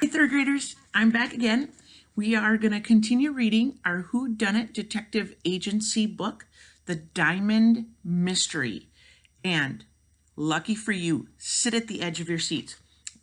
Hey, third graders, I'm back again. We are going to continue reading our Whodunit Detective Agency book, The Diamond Mystery. And lucky for you, sit at the edge of your seats.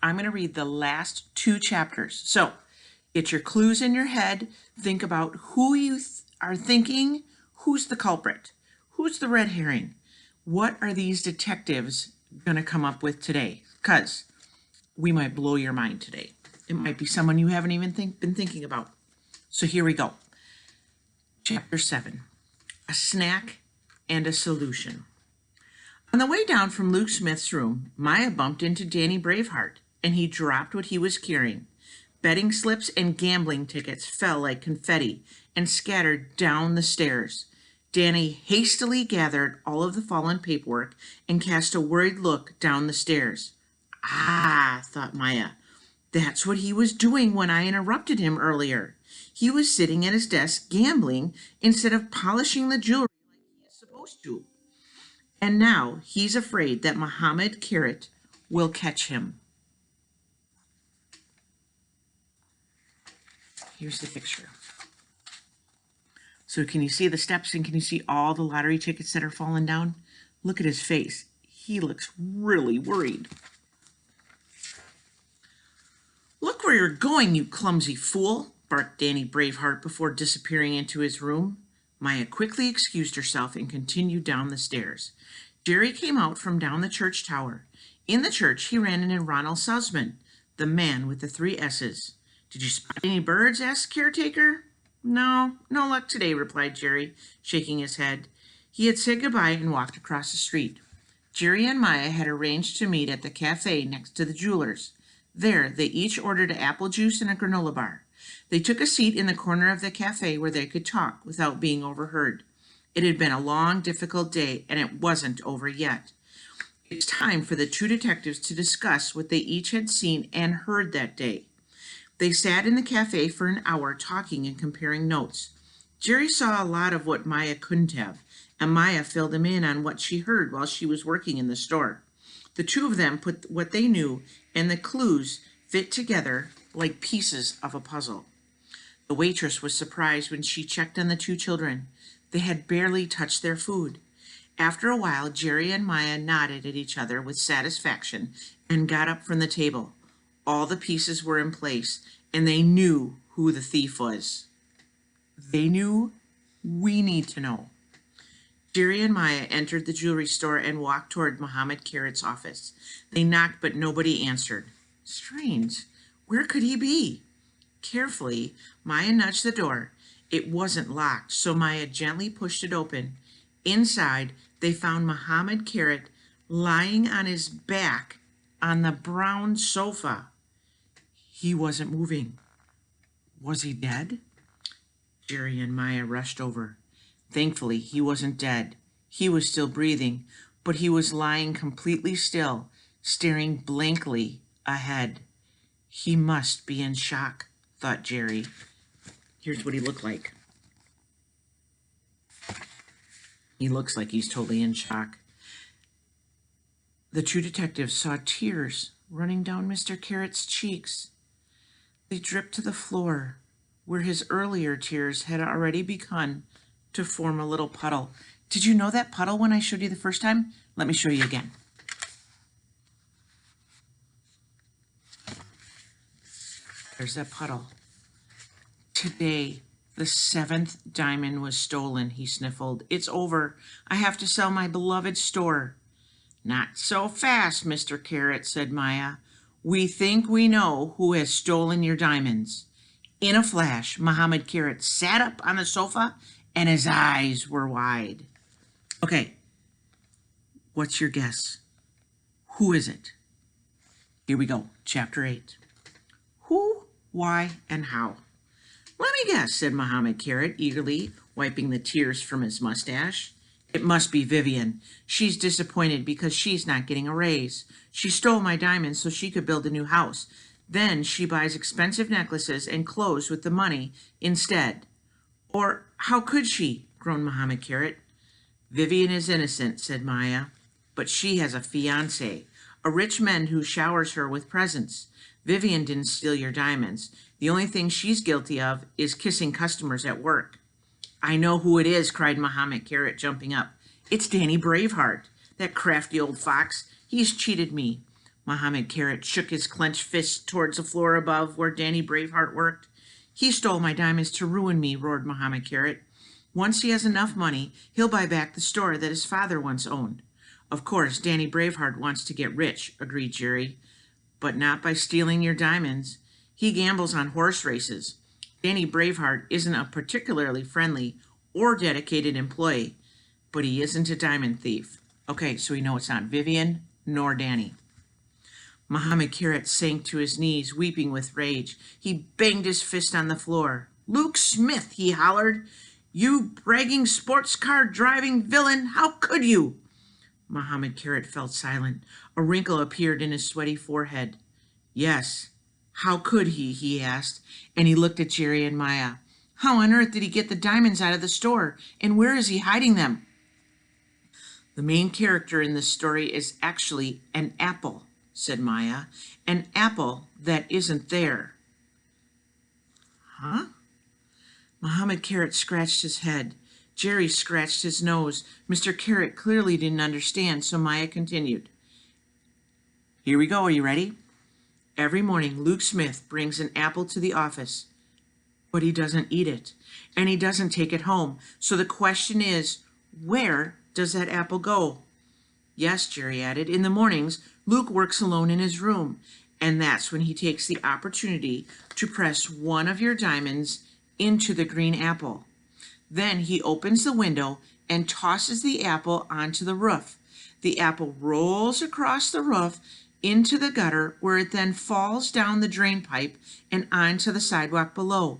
I'm going to read the last two chapters. So get your clues in your head. Think about who you are thinking. Who's the culprit? Who's the red herring? What are these detectives going to come up with today? Because we might blow your mind today. It might be someone you haven't even been thinking about. So here we go. Chapter 7, A Snack and a Solution. On the way down from Luke Smith's room, Maya bumped into Danny Braveheart, and he dropped what he was carrying. Betting slips and gambling tickets fell like confetti and scattered down the stairs. Danny hastily gathered all of the fallen paperwork and cast a worried look down the stairs. Ah, thought Maya. That's what he was doing when I interrupted him earlier. He was sitting at his desk gambling instead of polishing the jewelry like he is supposed to. And now he's afraid that Mohammed Carrot will catch him. Here's the picture. So can you see the steps and can you see all the lottery tickets that are falling down? Look at his face. He looks really worried. Look where you're going, you clumsy fool, barked Danny Braveheart before disappearing into his room. Maya quickly excused herself and continued down the stairs. Jerry came out from down the church tower. In the church, he ran into Ronald Sussman, the man with the 3 S's. Did you spot any birds? Asked the caretaker. No luck today, replied Jerry, shaking his head. He had said goodbye and walked across the street. Jerry and Maya had arranged to meet at the cafe next to the jeweler's. There, they each ordered apple juice and a granola bar. They took a seat in the corner of the cafe where they could talk without being overheard. It had been a long, difficult day, and it wasn't over yet. It's time for the 2 detectives to discuss what they each had seen and heard that day. They sat in the cafe for an hour talking and comparing notes. Jerry saw a lot of what Maya couldn't have, and Maya filled him in on what she heard while she was working in the store. The 2 of them put what they knew and the clues fit together like pieces of a puzzle. The waitress was surprised when she checked on the 2 children. They had barely touched their food. After a while, Jerry and Maya nodded at each other with satisfaction and got up from the table. All the pieces were in place, and they knew who the thief was. They knew we need to know. Jerry and Maya entered the jewelry store and walked toward Mohammed Carrot's office. They knocked, but nobody answered. Strange. Where could he be? Carefully, Maya nudged the door. It wasn't locked, so Maya gently pushed it open. Inside, they found Mohammed Carrot lying on his back on the brown sofa. He wasn't moving. Was he dead? Jerry and Maya rushed over. Thankfully, he wasn't dead. He was still breathing, but he was lying completely still, staring blankly ahead. He must be in shock, thought Jerry. Here's what he looked like. He looks like he's totally in shock. The 2 detectives saw tears running down Mr. Carrot's cheeks. They dripped to the floor, where his earlier tears had already begun to form a little puddle. Did you know that puddle when I showed you the first time? Let me show you again. There's that puddle. Today, the 7th diamond was stolen, he sniffled. It's over. I have to sell my beloved store. Not so fast, Mr. Carrot, said Maya. We think we know who has stolen your diamonds. In a flash, Mohammed Carrot sat up on the sofa and his eyes were wide. Okay, what's your guess? Who is it? Here we go, Chapter 8. Who, why, and how? Let me guess, said Mohammed Carrot eagerly, wiping the tears from his mustache. It must be Vivian. She's disappointed because she's not getting a raise. She stole my diamonds so she could build a new house. Then she buys expensive necklaces and clothes with the money instead. Or how could she? Groaned Mohammed Carrot. Vivian is innocent, said Maya, but she has a fiancé, A rich man who showers her with presents. Vivian didn't steal your diamonds. The only thing she's guilty of is kissing customers at work. I know who it is, cried Mohammed Carrot, jumping up. It's Danny Braveheart, that crafty old fox. He's cheated me. Mohammed Carrot shook his clenched fist towards the floor above where Danny Braveheart worked. He stole my diamonds to ruin me, roared Mohammed Carrot. Once he has enough money, he'll buy back the store that his father once owned. Of course, Danny Braveheart wants to get rich, agreed Jerry, but not by stealing your diamonds. He gambles on horse races. Danny Braveheart isn't a particularly friendly or dedicated employee, but he isn't a diamond thief. Okay, so we know it's not Vivian nor Danny. Mohammed Carrot sank to his knees, weeping with rage. He banged his fist on the floor. Luke Smith, he hollered. You bragging sports car driving villain, how could you? Mohammed Carrot fell silent. A wrinkle appeared in his sweaty forehead. Yes, how could he asked, and he looked at Jerry and Maya. How on earth did he get the diamonds out of the store, and where is he hiding them? The main character in this story is actually an apple, said Maya. An apple that isn't there. Huh? Mohammed Carrot scratched his head. Jerry scratched his nose. Mr. Carrot clearly didn't understand, so Maya continued. Here we go, are you ready? Every morning, Luke Smith brings an apple to the office, but he doesn't eat it, and he doesn't take it home. So the question is, where does that apple go? Yes, Jerry added, in the mornings, Luke works alone in his room, and that's when he takes the opportunity to press one of your diamonds into the green apple. Then he opens the window and tosses the apple onto the roof. The apple rolls across the roof into the gutter, where it then falls down the drain pipe and onto the sidewalk below.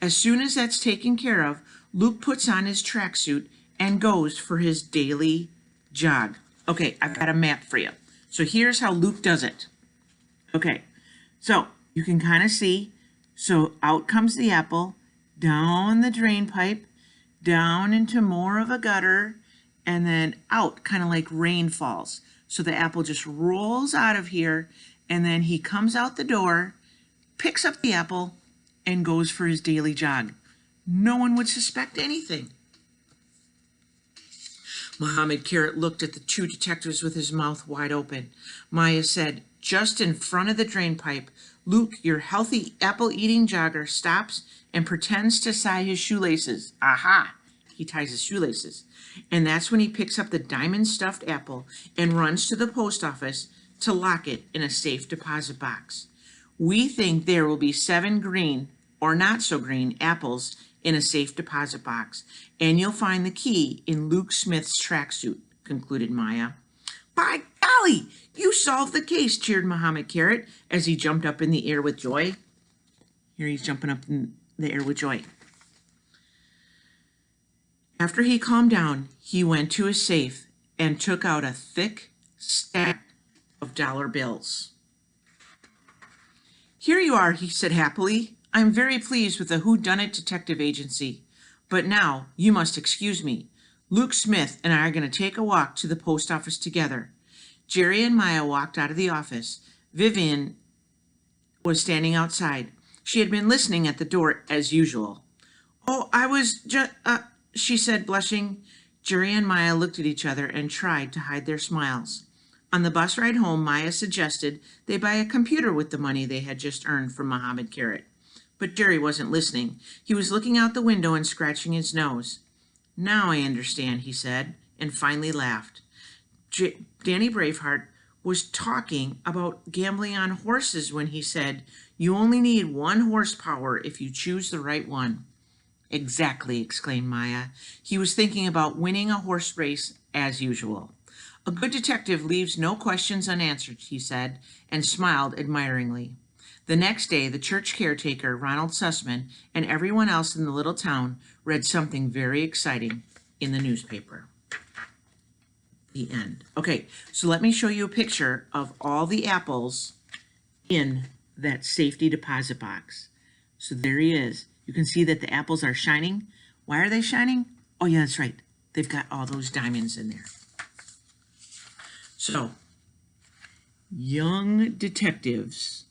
As soon as that's taken care of, Luke puts on his tracksuit and goes for his daily jog. Okay, I've got a map for you. So here's how Luke does it. Okay, so you can kind of see, so out comes the apple, down the drain pipe, down into more of a gutter, and then out, kind of like rain falls. So the apple just rolls out of here, and then he comes out the door, picks up the apple, and goes for his daily jog. No one would suspect anything. Mohammed Carrot looked at the two detectives with his mouth wide open. Maya said, just in front of the drain pipe, Luke, your healthy apple-eating jogger, stops and pretends to tie his shoelaces. Aha! He ties his shoelaces. And that's when he picks up the diamond-stuffed apple and runs to the post office to lock it in a safe deposit box. We think there will be 7 green, or not so green, apples in a safe deposit box, and you'll find the key in Luke Smith's tracksuit, concluded Maya. By golly, you solved the case, cheered Mohammed Carrot as he jumped up in the air with joy. Here he's jumping up in the air with joy. After he calmed down, he went to his safe and took out a thick stack of dollar bills. Here you are, he said happily. I'm very pleased with the whodunit detective agency. But now, you must excuse me. Luke Smith and I are going to take a walk to the post office together. Jerry and Maya walked out of the office. Vivian was standing outside. She had been listening at the door as usual. Oh, I was just, she said, blushing. Jerry and Maya looked at each other and tried to hide their smiles. On the bus ride home, Maya suggested they buy a computer with the money they had just earned from Mohammed Carrot. But Jerry wasn't listening. He was looking out the window and scratching his nose. Now I understand, he said, and finally laughed. Danny Braveheart was talking about gambling on horses when he said, you only need 1 horsepower if you choose the right one. Exactly, exclaimed Maya. He was thinking about winning a horse race as usual. A good detective leaves no questions unanswered, he said, and smiled admiringly. The next day, the church caretaker, Ronald Sussman, and everyone else in the little town read something very exciting in the newspaper. The end. Okay, so let me show you a picture of all the apples in that safety deposit box. So there he is. You can see that the apples are shining. Why are they shining? Oh, yeah, that's right. They've got all those diamonds in there. So young detectives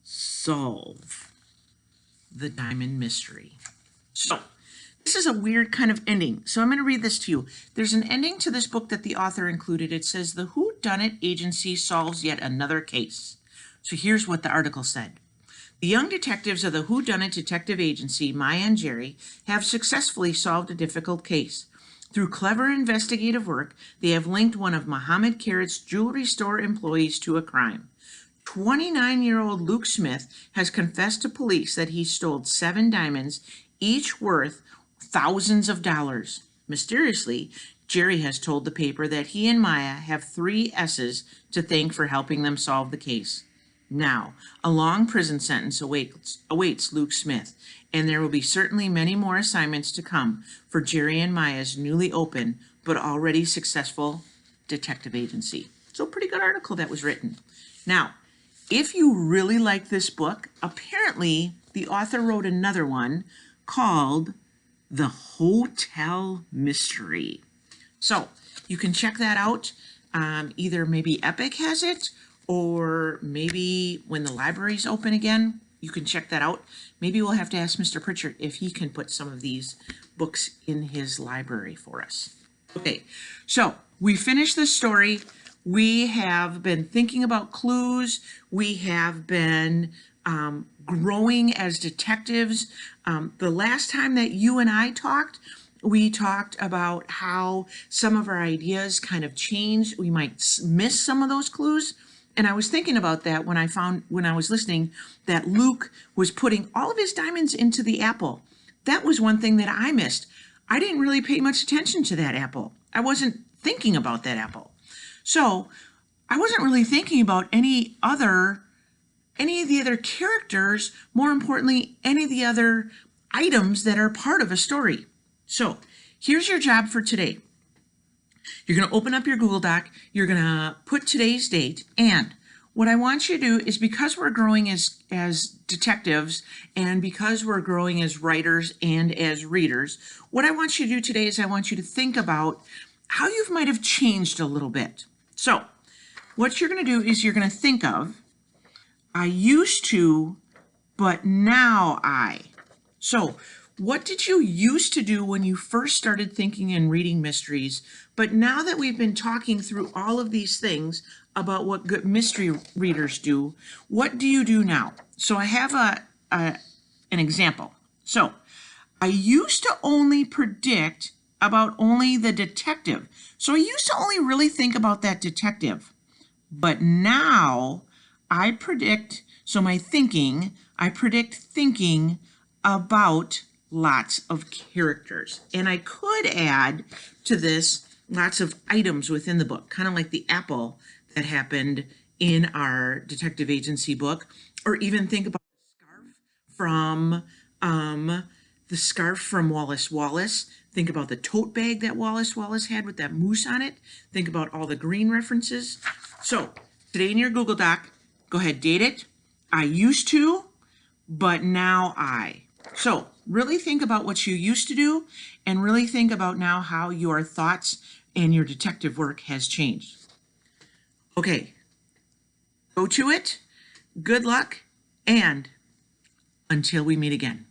solve the diamond mystery. So, this is a weird kind of ending. So I'm going to read this to you. There's an ending to this book that the author included. It says, the whodunit agency solves yet another case. So here's what the article said. The young detectives of the whodunit detective agency, Maya and Jerry, have successfully solved a difficult case. Through clever investigative work, they have linked one of Muhammad Carrot's jewelry store employees to a crime. 29-year-old Luke Smith has confessed to police that he stole 7 diamonds, each worth thousands of dollars. Mysteriously, Jerry has told the paper that he and Maya have 3 S's to thank for helping them solve the case. Now, a long prison sentence awaits Luke Smith, and there will be certainly many more assignments to come for Jerry and Maya's newly open but already successful detective agency. So, pretty good article that was written. Now, if you really like this book, apparently the author wrote another one called The Hotel Mystery. So you can check that out. Either maybe Epic has it, or maybe when the library's open again, you can check that out. Maybe we'll have to ask Mr. Pritchard if he can put some of these books in his library for us. Okay, so we finished this story. We have been thinking about clues. We have been growing as detectives. The last time that you and I talked, we talked about how some of our ideas kind of changed. We might miss some of those clues. And I was thinking about that when I was listening, that Luke was putting all of his diamonds into the apple. That was one thing that I missed. I didn't really pay much attention to that apple. I wasn't thinking about that apple. So I wasn't really thinking about any of the other characters, more importantly, any of the other items that are part of a story. So here's your job for today. You're going to open up your Google Doc, you're going to put today's date, and what I want you to do is, because we're growing as detectives and because we're growing as writers and as readers, what I want you to do today is I want you to think about how you might have changed a little bit. So what you're going to do is you're going to think of, I used to, but now I. So what did you used to do when you first started thinking and reading mysteries? But now that we've been talking through all of these things about what good mystery readers do, what do you do now? So I have an example. So I used to only predict about only the detective. So I used to only really think about that detective. But now I predict, so my thinking, I predict thinking about lots of characters. And I could add to this lots of items within the book, kind of like the apple that happened in our detective agency book, or even think about the scarf from Wallace Wallace. Think about the tote bag that Wallace Wallace had with that moose on it. Think about all the green references. So today in your Google Doc, go ahead, date it. I used to, but now I. So really think about what you used to do, and really think about now how your thoughts and your detective work has changed. Okay, go to it. Good luck, and until we meet again.